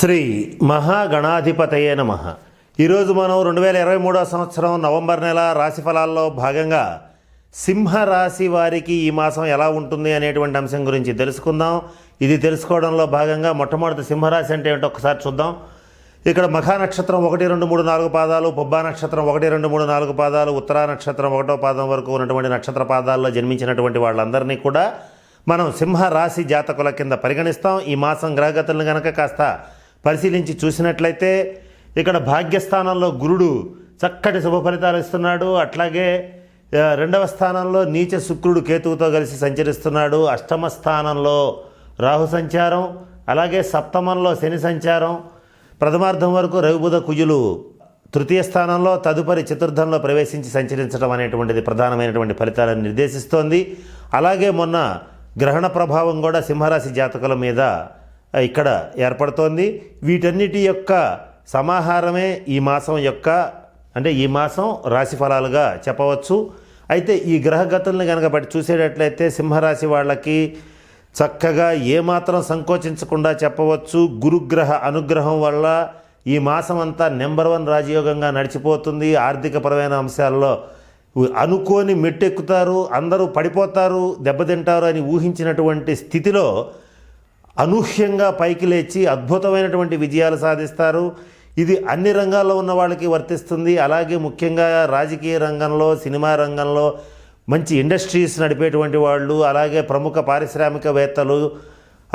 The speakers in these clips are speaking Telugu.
శ్రీ మహాగణాధిపతయే నమః. ఈరోజు మనం 2023 సంవత్సరం నవంబర్ నెల రాశిఫలాల్లో భాగంగా సింహరాశి వారికి ఈ మాసం ఎలా ఉంటుంది అనేటువంటి అంశం గురించి తెలుసుకుందాం. ఇది తెలుసుకోవడంలో భాగంగా మొట్టమొదటి సింహరాశి అంటే ఏంటో ఒకసారి చూద్దాం. ఇక్కడ మఖా నక్షత్రం 1, 2, 3, 4 పాదాలు, పుబ్బా నక్షత్రం 1, 2, 3, 4 పాదాలు, ఉత్తరా నక్షత్రం 1వ పాదం వరకు ఉన్నటువంటి నక్షత్ర పాదాల్లో జన్మించినటువంటి వాళ్ళందరినీ కూడా మనం సింహరాశి జాతకుల కింద పరిగణిస్తాం. ఈ మాసం గ్రహగతులను కనుక కాస్త పరిశీలించి చూసినట్లయితే ఇక్కడ భాగ్యస్థానంలో గురుడు చక్కటి శుభ ఫలితాలు ఇస్తున్నాడు. అట్లాగే రెండవ స్థానంలో నీచ శుక్రుడు కేతువుతో కలిసి సంచరిస్తున్నాడు. అష్టమ స్థానంలో రాహు సంచారం, అలాగే సప్తమంలో శని సంచారం, ప్రథమార్థం వరకు రవి బుధ కుజులు తృతీయ స్థానంలో, తదుపరి చతుర్థంలో ప్రవేశించి సంచరించడం అనేటువంటిది ప్రధానమైనటువంటి ఫలితాలను నిర్దేశిస్తోంది. అలాగే మొన్న గ్రహణ ప్రభావం కూడా సింహరాశి జాతకుల మీద ఇక్కడ ఏర్పడుతోంది. వీటన్నిటి యొక్క సమాహారమే ఈ మాసం యొక్క ఈ మాసం రాశి ఫలాలుగా చెప్పవచ్చు. అయితే ఈ గ్రహగతుల్ని కనుక బట్టి చూసేటట్లయితే సింహరాశి వాళ్ళకి చక్కగా ఏమాత్రం సంకోచించకుండా చెప్పవచ్చు. గురుగ్రహ అనుగ్రహం వల్ల ఈ మాసం అంతా నెంబర్ 1 రాజయోగంగా నడిచిపోతుంది. ఆర్థికపరమైన అంశాల్లో అనుకోని మెట్టెక్కుతారు, అందరూ పడిపోతారు, దెబ్బతింటారు అని ఊహించినటువంటి స్థితిలో అనూహ్యంగా పైకి లేచి అద్భుతమైనటువంటి విజయాలు సాధిస్తారు. ఇది అన్ని రంగాల్లో ఉన్న వాళ్ళకి వర్తిస్తుంది. అలాగే ముఖ్యంగా రాజకీయ రంగంలో, సినిమా రంగంలో మంచి ఇండస్ట్రీస్ నడిపేటువంటి వాళ్ళు, అలాగే ప్రముఖ పారిశ్రామికవేత్తలు,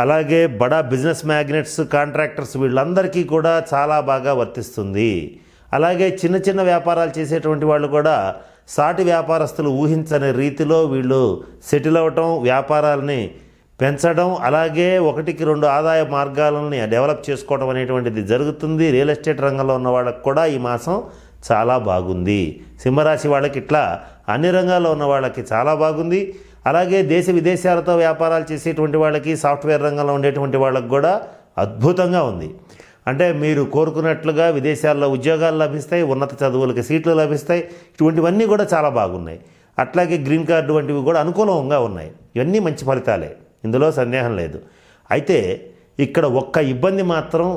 అలాగే బడా బిజినెస్ మ్యాగ్నెట్స్, కాంట్రాక్టర్స్ వీళ్ళందరికీ కూడా చాలా బాగా వర్తిస్తుంది. అలాగే చిన్న చిన్న వ్యాపారాలు చేసేటువంటి వాళ్ళు కూడా సాటి వ్యాపారస్తులు ఊహించని రీతిలో వీళ్ళు సెటిల్ అవ్వటం, వ్యాపారాలని పెంచడం, అలాగే 1-2 ఆదాయ మార్గాలని డెవలప్ చేసుకోవడం అనేటువంటిది జరుగుతుంది. రియల్ ఎస్టేట్ రంగంలో ఉన్న వాళ్ళకి కూడా ఈ మాసం చాలా బాగుంది. సింహరాశి వాళ్ళకి ఇట్లా అన్ని రంగాల్లో ఉన్న వాళ్ళకి చాలా బాగుంది. అలాగే దేశ విదేశాలతో వ్యాపారాలు చేసేటువంటి వాళ్ళకి, సాఫ్ట్వేర్ రంగంలో ఉండేటువంటి వాళ్ళకి కూడా అద్భుతంగా ఉంది. అంటే మీరు కోరుకున్నట్లుగా విదేశాల్లో ఉద్యోగాలు లభిస్తాయి, ఉన్నత చదువులకి సీట్లు లభిస్తాయి. ఇటువంటివన్నీ కూడా చాలా బాగున్నాయి. అట్లాగే గ్రీన్ కార్డు వంటివి కూడా అనుకూలంగా ఉన్నాయి. ఇవన్నీ మంచి ఫలితాలే, ఇందులో సందేహం లేదు. అయితే ఇక్కడ ఒక్క ఇబ్బంది మాత్రం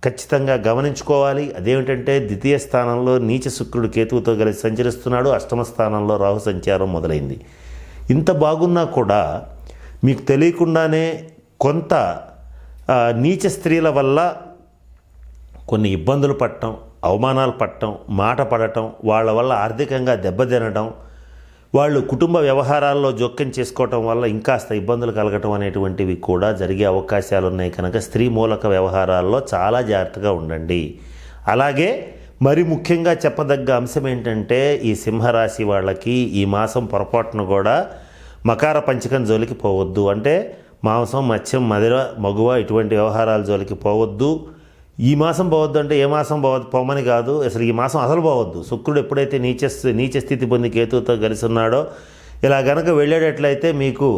ఖచ్చితంగా గమనించుకోవాలి. అదేమిటంటే ద్వితీయ స్థానంలో నీచ శుక్రుడు కేతువుతో కలిసి సంచరిస్తున్నాడు. అష్టమ స్థానంలో రాహు సంచారం మొదలైంది. ఇంత బాగున్నా కూడా మీకు తెలియకుండానే కొంత నీచ స్త్రీల వల్ల కొన్ని ఇబ్బందులు పడటం, అవమానాలు పడటం, మాట పడటం, వాళ్ళ వల్ల ఆర్థికంగా దెబ్బతినడం, వాళ్ళు కుటుంబ వ్యవహారాల్లో జోక్యం చేసుకోవటం వల్ల ఇంకాస్త ఇబ్బందులు కలగటం అనేటువంటివి కూడా జరిగే అవకాశాలు ఉన్నాయి. కనుక స్త్రీ మూలక వ్యవహారాల్లో చాలా జాగ్రత్తగా ఉండండి. అలాగే మరి ముఖ్యంగా చెప్పదగ్గ అంశం ఏంటంటే ఈ సింహరాశి వాళ్ళకి ఈ మాసం పొరపాటును కూడా మకార పంచకం జోలికి పోవద్దు. అంటే మాంసం, మత్స్యం, మదిర, మగువ ఇటువంటి వ్యవహారాల జోలికి పోవద్దు. ఈ మాసం పోవద్దు అంటే ఏ మాసం పోమని కాదు, అసలు ఈ మాసం అసలు పోవద్దు. శుక్రుడు ఎప్పుడైతే నీచ స్థితి పొంది కేతువుతో కలిసి ఉన్నాడో, ఇలా గనక వెళ్ళేటట్లయితే మీకు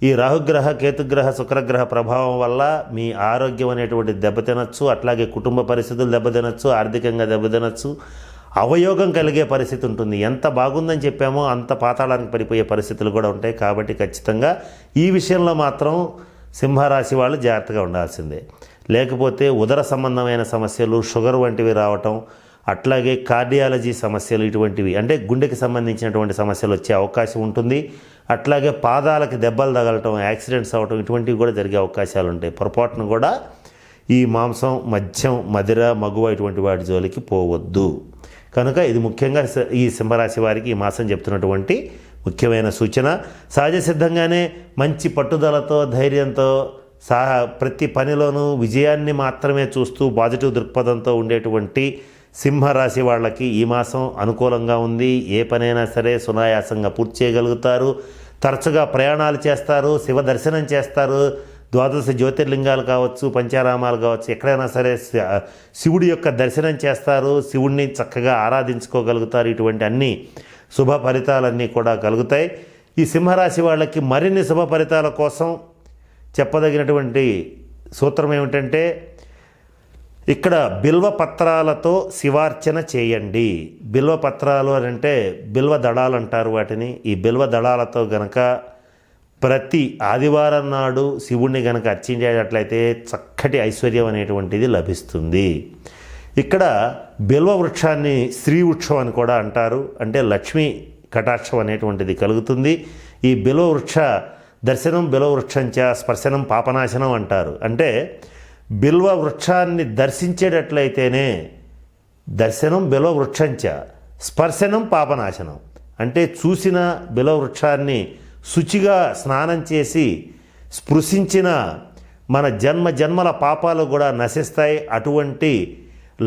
ఈ రాహుగ్రహ, కేతుగ్రహ, శుక్రగ్రహ ప్రభావం వల్ల మీ ఆరోగ్యం అనేటువంటి దెబ్బతినచ్చు. అట్లాగే కుటుంబ పరిస్థితులు దెబ్బతినచ్చు, ఆర్థికంగా దెబ్బతినచ్చు, అవయోగం కలిగే పరిస్థితి ఉంటుంది. ఎంత బాగుందని చెప్పామో అంత పాతాళానికి పడిపోయే పరిస్థితులు కూడా ఉంటాయి. కాబట్టి ఖచ్చితంగా ఈ విషయంలో మాత్రం సింహరాశి వాళ్ళు జాగ్రత్తగా ఉండాల్సిందే. లేకపోతే ఉదర సంబంధమైన సమస్యలు, షుగర్ వంటివి రావటం, అట్లాగే కార్డియాలజీ సమస్యలు, ఇటువంటివి అంటే గుండెకి సంబంధించినటువంటి సమస్యలు వచ్చే అవకాశం ఉంటుంది. అట్లాగే పాదాలకి దెబ్బలు తగలటం, యాక్సిడెంట్స్ అవ్వటం, ఇటువంటివి కూడా జరిగే అవకాశాలు ఉంటాయి. పొరపాటును కూడా ఈ మాంసం, మద్యం, మదిర, మగువ ఇటువంటి వాటి జోలికి పోవద్దు. కనుక ఇది ముఖ్యంగా ఈ సింహరాశి వారికి ఈ మాసం చెప్తున్నటువంటి ముఖ్యమైన సూచన. సహజ సిద్ధంగానే మంచి పట్టుదలతో, ధైర్యంతో ప్రతి పనిలోనూ విజయాన్ని మాత్రమే చూస్తూ పాజిటివ్ దృక్పథంతో ఉండేటువంటి సింహరాశి వాళ్ళకి ఈ మాసం అనుకూలంగా ఉంది. ఏ పనైనా సరే సునాయాసంగా పూర్తి చేయగలుగుతారు. తరచుగా ప్రయాణాలు చేస్తారు, శివ దర్శనం చేస్తారు. 12 జ్యోతిర్లింగాలు కావచ్చు, పంచారామాలు కావచ్చు, ఎక్కడైనా సరే శివుడి యొక్క దర్శనం చేస్తారు. శివుడిని చక్కగా ఆరాధించుకోగలుగుతారు. ఇటువంటి అన్ని శుభ ఫలితాలన్నీ కూడా కలుగుతాయి. ఈ సింహరాశి వాళ్ళకి మరిన్ని శుభ ఫలితాల కోసం చెప్పదగినటువంటి సూత్రం ఏమిటంటే ఇక్కడ బిల్వ పత్రాలతో శివార్చన చేయండి. బిల్వ పత్రాలు అని అంటే బిల్వ దళాలు అంటారు వాటిని. ఈ బిల్వ దళాలతో గనక ప్రతి ఆదివారం నాడు శివుణ్ణి గనక అర్చించేటట్లయితే చక్కటి ఐశ్వర్యం అనేటువంటిది లభిస్తుంది. ఇక్కడ బిల్వ వృక్షాన్ని శ్రీ వృక్షం అని కూడా అంటారు. అంటే లక్ష్మీ కటాక్షం అనేటువంటిది కలుగుతుంది. ఈ బిల్వ వృక్ష దర్శనం బిల్వ వృక్షంచ స్పర్శనం పాపనాశనం అంటారు. అంటే బిల్వ వృక్షాన్ని దర్శించేటట్లయితేనే దర్శనం బిల్వ వృక్షంచ స్పర్శనం పాపనాశనం. అంటే చూసిన బిల్వ వృక్షాన్ని శుచిగా స్నానం చేసి స్పృశించిన మన జన్మల పాపాలు కూడా నశిస్తాయి. అటువంటి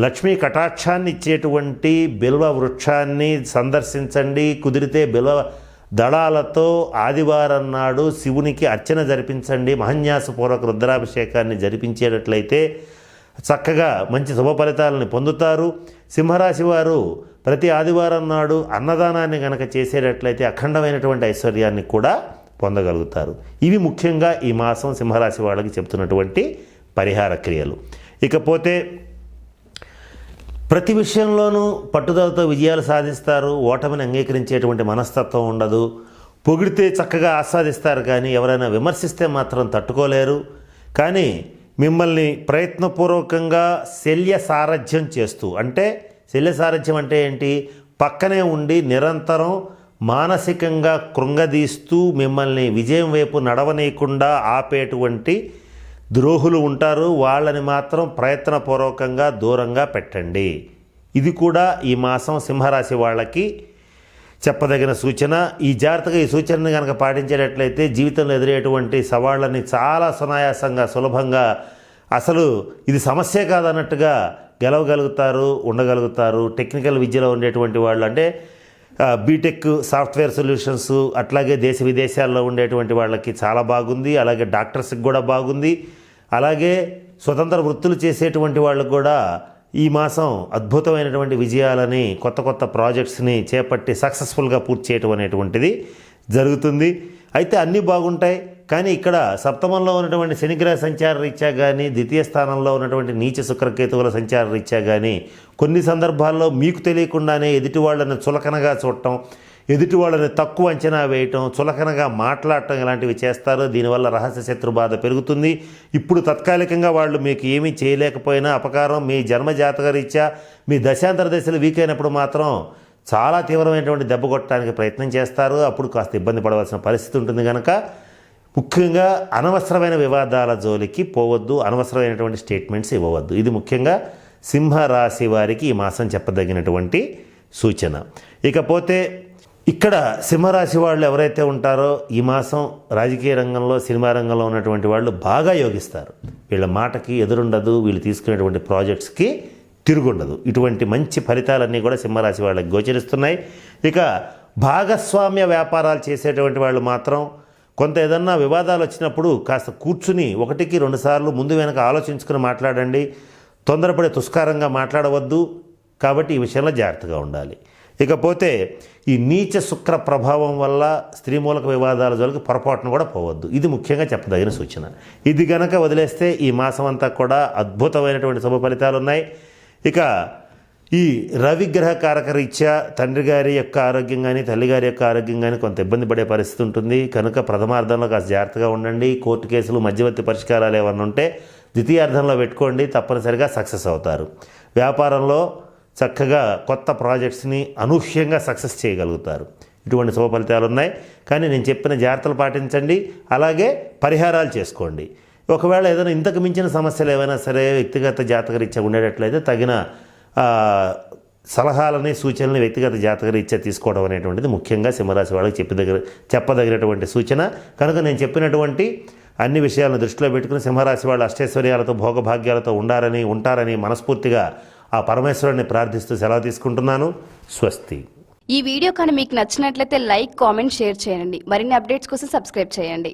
లక్ష్మీ కటాక్షాన్ని ఇచ్చేటువంటి బిల్వ వృక్షాన్ని సందర్శించండి. కుదిరితే బిల్వ దళాలతో ఆదివారం నాడు శివునికి అర్చన జరిపించండి. మహన్యాసపూర్వక రుద్రాభిషేకాన్ని జరిపించేటట్లయితే చక్కగా మంచి శుభ ఫలితాలను పొందుతారు. సింహరాశి వారు ప్రతి ఆదివారం నాడు అన్నదానాన్ని గనక చేసేటట్లయితే అఖండమైనటువంటి ఐశ్వర్యాన్ని కూడా పొందగలుగుతారు. ఇవి ముఖ్యంగా ఈ మాసం సింహరాశి వాళ్ళకి చెప్తున్నటువంటి పరిహార క్రియలు. ఇకపోతే ప్రతి విషయంలోనూ పట్టుదలతో విజయాలు సాధిస్తారు. ఓటమిని అంగీకరించేటువంటి మనస్తత్వం ఉండదు. పొగిడితే చక్కగా ఆస్వాదిస్తారు, కానీ ఎవరైనా విమర్శిస్తే మాత్రం తట్టుకోలేరు. కానీ మిమ్మల్ని ప్రయత్నపూర్వకంగా శల్య సారథ్యం చేస్తూ, అంటే శల్య సారథ్యం అంటే ఏంటి, పక్కనే ఉండి నిరంతరం మానసికంగా కృంగదీస్తూ మిమ్మల్ని విజయం వైపు నడవనీయకుండా ఆపేటువంటి ద్రోహులు ఉంటారు. వాళ్ళని మాత్రం ప్రయత్నపూర్వకంగా దూరంగా పెట్టండి. ఇది కూడా ఈ మాసం సింహరాశి వాళ్ళకి చెప్పదగిన సూచన. ఈ జాగ్రత్తగా ఈ సూచనని కనుక పాటించేటట్లయితే జీవితంలో ఎదురయ్యేటువంటి సవాళ్ళని చాలా సునాయాసంగా సులభంగా, అసలు ఇది సమస్యే కాదన్నట్టుగా గెలవగలుగుతారు, ఉండగలుగుతారు. టెక్నికల్ విద్యలో ఉండేటువంటి వాళ్ళు, అంటే బీటెక్ సాఫ్ట్వేర్ సొల్యూషన్స్, అట్లాగే దేశ విదేశాల్లో ఉండేటువంటి వాళ్ళకి చాలా బాగుంది. అలాగే డాక్టర్స్కి కూడా బాగుంది. అలాగే స్వతంత్ర వృత్తులు చేసేటువంటి వాళ్ళకు కూడా ఈ మాసం అద్భుతమైనటువంటి విజయాలని, కొత్త కొత్త ప్రాజెక్ట్స్ని చేపట్టి సక్సెస్ఫుల్గా పూర్తి చేయటం అనేటువంటిది జరుగుతుంది. అయితే అన్నీ బాగుంటాయి, కానీ ఇక్కడ సప్తమంలో ఉన్నటువంటి శనిగ్రహ సంచార రీత్యా కానీ, ద్వితీయ స్థానంలో ఉన్నటువంటి నీచ శుక్రకేతువుల సంచార రీత్యా కానీ కొన్ని సందర్భాల్లో మీకు తెలియకుండానే ఎదుటి వాళ్ళని చులకనగా చూడటం, ఎదుటి వాళ్ళని తక్కువ అంచనా వేయటం, చులకనగా మాట్లాడటం ఇలాంటివి చేస్తారు. దీనివల్ల రహస్య శత్రు బాధ పెరుగుతుంది. ఇప్పుడు తాత్కాలికంగా వాళ్ళు మీకు ఏమీ చేయలేకపోయినా అపకారం మీ జన్మజాతక రీత్యా మీ దశాంతర దశలు వీక్ అయినప్పుడు మాత్రం చాలా తీవ్రమైనటువంటి దెబ్బ కొట్టడానికి ప్రయత్నం చేస్తారు. అప్పుడు కాస్త ఇబ్బంది పడవలసిన పరిస్థితి ఉంటుంది. కనుక ముఖ్యంగా అనవసరమైన వివాదాల జోలికి పోవద్దు, అనవసరమైనటువంటి స్టేట్మెంట్స్ ఇవ్వవద్దు. ఇది ముఖ్యంగా సింహరాశి వారికి ఈ మాసం చెప్పదగినటువంటి సూచన. ఇకపోతే ఇక్కడ సింహరాశి వాళ్ళు ఎవరైతే ఉంటారో ఈ మాసం రాజకీయ రంగంలో, సినిమా రంగంలో ఉన్నటువంటి వాళ్ళు బాగా యోగిస్తారు. వీళ్ళ మాటకి ఎదురుండదు, వీళ్ళు తీసుకునేటువంటి ప్రాజెక్ట్స్కి తిరుగుండదు. ఇటువంటి మంచి ఫలితాలన్నీ కూడా సింహరాశి వాళ్ళకి గోచరిస్తున్నాయి. ఇక భాగస్వామ్య వ్యాపారాలు చేసేటువంటి వాళ్ళు మాత్రం కొంత ఏదన్నా వివాదాలు వచ్చినప్పుడు కాస్త కూర్చుని 1-2 సార్లు ముందు వెనక ఆలోచించుకుని మాట్లాడండి. తొందరపడి తుస్కారంగా మాట్లాడవద్దు. కాబట్టి ఈ విషయంలో జాగ్రత్తగా ఉండాలి. ఇకపోతే ఈ నీచ శుక్ర ప్రభావం వల్ల స్త్రీ మూలక వివాదాల జోలికి పొరపాటును కూడా పోవద్దు. ఇది ముఖ్యంగా చెప్పదగిన సూచన. ఇది గనక వదిలేస్తే ఈ మాసం అంతా కూడా అద్భుతమైనటువంటి శుభ ఫలితాలు ఉన్నాయి. ఇక ఈ రవిగ్రహ కారక రీత్యా తండ్రి గారి యొక్క ఆరోగ్యం కానీ, తల్లిగారి యొక్క ఆరోగ్యం కానీ కొంత ఇబ్బంది పడే పరిస్థితి ఉంటుంది. కనుక ప్రథమార్థంలో కాస్త జాగ్రత్తగా ఉండండి. కోర్టు కేసులు, మధ్యవర్తి పరిష్కారాలు ఏమన్నా ఉంటే ద్వితీయార్థంలో పెట్టుకోండి, తప్పనిసరిగా సక్సెస్ అవుతారు. వ్యాపారంలో చక్కగా కొత్త ప్రాజెక్ట్స్ని అనూహ్యంగా సక్సెస్ చేయగలుగుతారు. ఇటువంటి శుభ ఫలితాలు ఉన్నాయి. కానీ నేను చెప్పిన జాగ్రత్తలు పాటించండి, అలాగే పరిహారాలు చేసుకోండి. ఒకవేళ ఏదైనా ఇంతకు మించిన సమస్యలు ఏవైనా సరే వ్యక్తిగత జాతకరీత్యా ఉండేటట్లయితే తగిన సలహాలని, సూచనలు వ్యక్తిగత జాతకరీత్యా తీసుకోవడం అనేటువంటిది ముఖ్యంగా సింహరాశి వాళ్ళకి చెప్పదగినటువంటి సూచన. కనుక నేను చెప్పినటువంటి అన్ని విషయాలను దృష్టిలో పెట్టుకుని సింహరాశి వాళ్ళు అష్టైశ్వర్యాలతో, భోగభాగ్యాలతో ఉంటారని మనస్ఫూర్తిగా ఆ పరమేశ్వరుని ప్రార్థిస్తూ సెలవు తీసుకుంటున్నాను. స్వస్తి. ఈ వీడియో కానీ మీకు నచ్చినట్లయితే లైక్, కామెంట్, షేర్ చేయండి. మరిన్ని అప్డేట్స్ కోసం సబ్స్క్రైబ్ చేయండి.